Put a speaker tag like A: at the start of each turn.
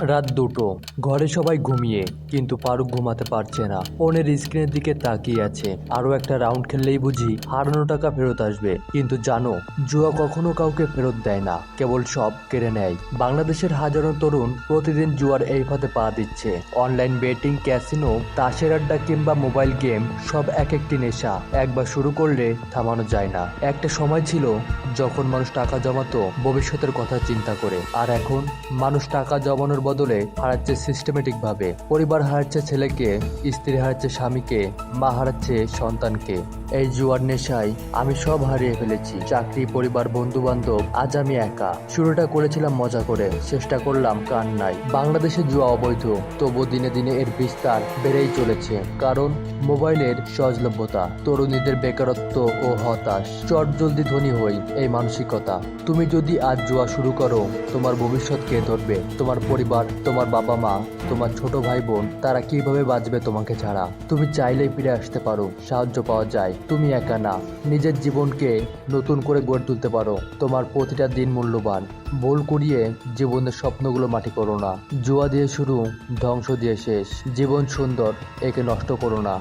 A: রাত 2টো। ঘরে সবাই ঘুমিয়ে, কিন্তু ফারুক ঘুমাতে পারছে না। ফোনের স্ক্রিনের দিকে তাকিয়ে আছে। আরো একটা রাউন্ড খেললেই বুঝি হারানো টাকা ফেরত আসবে। কিন্তু জানো, জুয়া কখনো কাউকে ফেরত দেয় না, কেবল সব কেড়ে নেয়। বাংলাদেশের হাজারো তরুণ প্রতিদিন জুয়ার এই পথে পা দিচ্ছে। অনলাইন বেটিং, ক্যাসিনো, তাসের আড্ডা কিংবা মোবাইল গেম, সব এক একটি নেশা। একবার শুরু করলে থামানো যায় না। একটা সময় ছিল যখন মানুষ টাকা জমাতো ভবিষ্যতের কথা চিন্তা করে, আর এখন মানুষ টাকা জমানোর বদলে হারাচ্ছে সিস্টেমেটিক ভাবে। পরিবার হারাচ্ছে ছেলেকে, স্ত্রী হারাচ্ছে স্বামীকে, মা হারাচ্ছে সন্তানকে। এই জুয়ার নেশায় আমি সব হারিয়ে ফেলেছি, চাকরি, পরিবার, বন্ধু বান্ধব। আজ আমি একা। শুরুটা করেছিলাম মজা করে, চেষ্টা করলাম কান্নায়। বাংলাদেশে জুয়া অবৈধ, তবু দিনে দিনে এর বিস্তার বেড়েই চলেছে। কারণ মোবাইলের সহজলভ্যতা, তরুণীদের বেকারত্ব ও হতাশ, চটজলদি ধনী হই, এই মানসিকতা। তুমি যদি আজ জুয়া শুরু করো, তোমার ভবিষ্যৎ কে ধরবে? তোমার পরিবার, তোমার বাবা মা, তোমার ছোট ভাই বোন, তারা কিভাবে বাঁচবে তোমাকে ছাড়া? তুমি চাইলেই ফিরে আসতে পারো, সাহায্য পাওয়া যায়। তুমি একা না, নিজের জীবনকে নতুন করে গড়ে তুলতে পারো। তোমার প্রতিটা দিন মূল্যবান। ভুল করিয়ে জীবনের স্বপ্নগুলো মাটি করো না। জুয়া দিয়ে শুরু, ধ্বংস দিয়ে শেষ। জীবন সুন্দর, একে নষ্ট করো না।